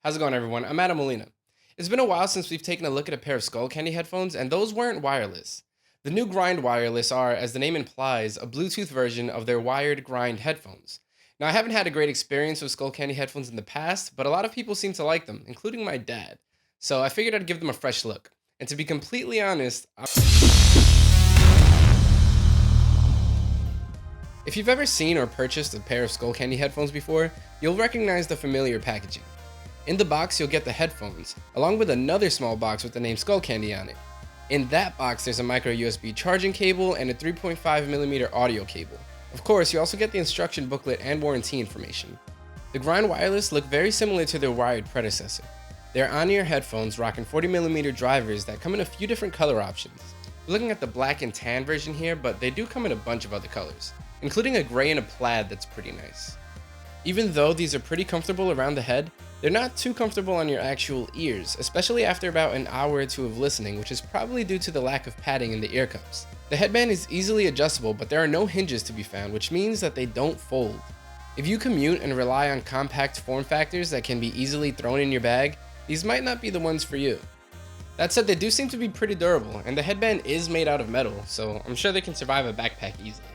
How's it going, everyone? I'm Adam Molina. It's been a while since we've taken a look at a pair of Skullcandy headphones, and those weren't wireless. The new Grind Wireless are, as the name implies, a Bluetooth version of their wired Grind headphones. Now, I haven't had a great experience with Skullcandy headphones in the past, but a lot of people seem to like them, including my dad. So I figured I'd give them a fresh look. And to be completely honest, if you've ever seen or purchased a pair of Skullcandy headphones before, you'll recognize the familiar packaging. In the box, you'll get the headphones, along with another small box with the name Skullcandy on it. In that box, there's a micro USB charging cable and a 3.5mm audio cable. Of course, you also get the instruction booklet and warranty information. The Grind Wireless look very similar to their wired predecessor. They're on-ear headphones rocking 40mm drivers that come in a few different color options. We're looking at the black and tan version here, but they do come in a bunch of other colors, including a gray and a plaid that's pretty nice. Even though these are pretty comfortable around the head, they're not too comfortable on your actual ears, especially after about an hour or two of listening, which is probably due to the lack of padding in the ear cups. The headband is easily adjustable, but there are no hinges to be found, which means that they don't fold. If you commute and rely on compact form factors that can be easily thrown in your bag, these might not be the ones for you. That said, they do seem to be pretty durable, and the headband is made out of metal, so I'm sure they can survive a backpack easily.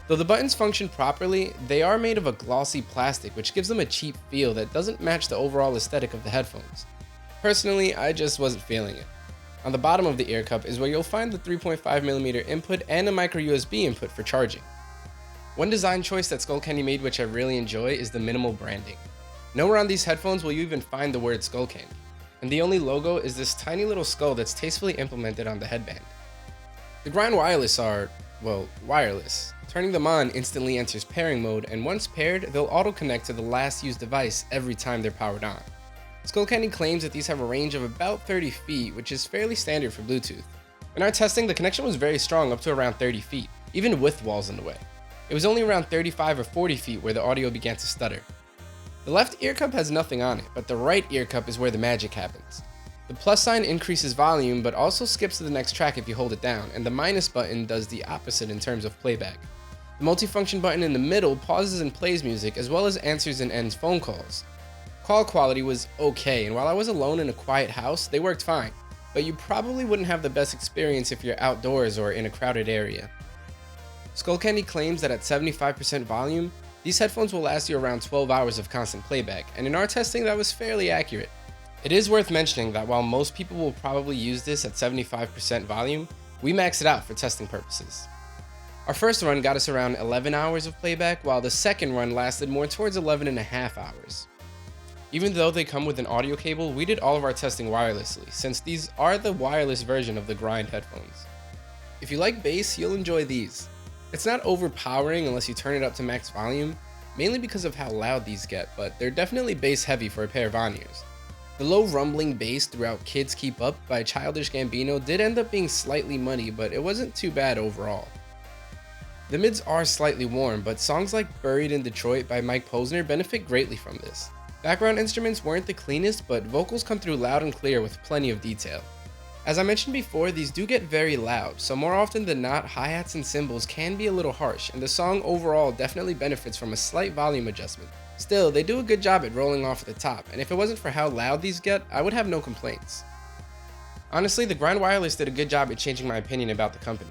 Though the buttons function properly, they are made of a glossy plastic, which gives them a cheap feel that doesn't match the overall aesthetic of the headphones. Personally, I just wasn't feeling it. On the bottom of the ear cup is where you'll find the 3.5mm input and a micro USB input for charging. One design choice that Skullcandy made which I really enjoy is the minimal branding. Nowhere on these headphones will you even find the word Skullcandy, and the only logo is this tiny little skull that's tastefully implemented on the headband. The Grind Wireless are, well, wireless. Turning them on instantly enters pairing mode, and once paired, they'll auto-connect to the last used device every time they're powered on. Skullcandy claims that these have a range of about 30 feet, which is fairly standard for Bluetooth. In our testing, the connection was very strong up to around 30 feet, even with walls in the way. It was only around 35 or 40 feet where the audio began to stutter. The left ear cup has nothing on it, but the right ear cup is where the magic happens. The plus sign increases volume, but also skips to the next track if you hold it down, and the minus button does the opposite in terms of playback. The multifunction button in the middle pauses and plays music, as well as answers and ends phone calls. Call quality was okay, and while I was alone in a quiet house, they worked fine, but you probably wouldn't have the best experience if you're outdoors or in a crowded area. Skullcandy claims that at 75% volume, these headphones will last you around 12 hours of constant playback, and in our testing that was fairly accurate. It is worth mentioning that while most people will probably use this at 75% volume, we maxed it out for testing purposes. Our first run got us around 11 hours of playback, while the second run lasted more towards 11.5 hours. Even though they come with an audio cable, we did all of our testing wirelessly, since these are the wireless version of the Grind headphones. If you like bass, you'll enjoy these. It's not overpowering unless you turn it up to max volume, mainly because of how loud these get, but they're definitely bass heavy for a pair of on-ears. The low rumbling bass throughout Kids Keep Up by Childish Gambino did end up being slightly muddy, but it wasn't too bad overall. The mids are slightly warm, but songs like Buried in Detroit by Mike Posner benefit greatly from this. Background instruments weren't the cleanest, but vocals come through loud and clear with plenty of detail. As I mentioned before, these do get very loud, so more often than not, hi-hats and cymbals can be a little harsh, and the song overall definitely benefits from a slight volume adjustment. Still, they do a good job at rolling off at the top, and if it wasn't for how loud these get, I would have no complaints. Honestly, the Grind Wireless did a good job at changing my opinion about the company.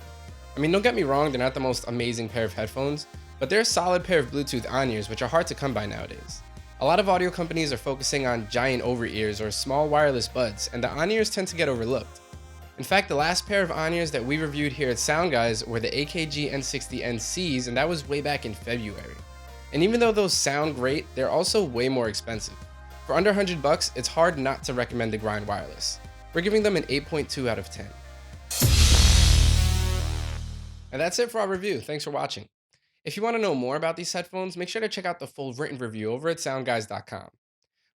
I mean, don't get me wrong, they're not the most amazing pair of headphones, but they're a solid pair of Bluetooth on-ears which are hard to come by nowadays. A lot of audio companies are focusing on giant over-ears or small wireless buds, and the on-ears tend to get overlooked. In fact, the last pair of on-ears that we reviewed here at SoundGuys were the AKG N60 NCs, and that was way back in February. And even though those sound great, they're also way more expensive. For under $100, it's hard not to recommend the Grind Wireless. We're giving them an 8.2 out of 10. And that's it for our review. Thanks for watching. If you want to know more about these headphones, make sure to check out the full written review over at SoundGuys.com.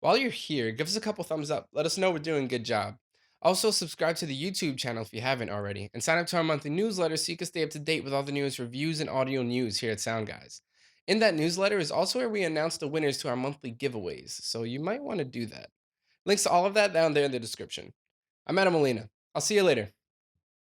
While you're here, give us a couple thumbs up. Let us know we're doing a good job. Also, subscribe to the YouTube channel if you haven't already, and sign up to our monthly newsletter so you can stay up to date with all the newest reviews and audio news here at SoundGuys. In that newsletter is also where we announce the winners to our monthly giveaways, so you might want to do that. Links to all of that down there in the description. I'm Adam Molina. I'll see you later.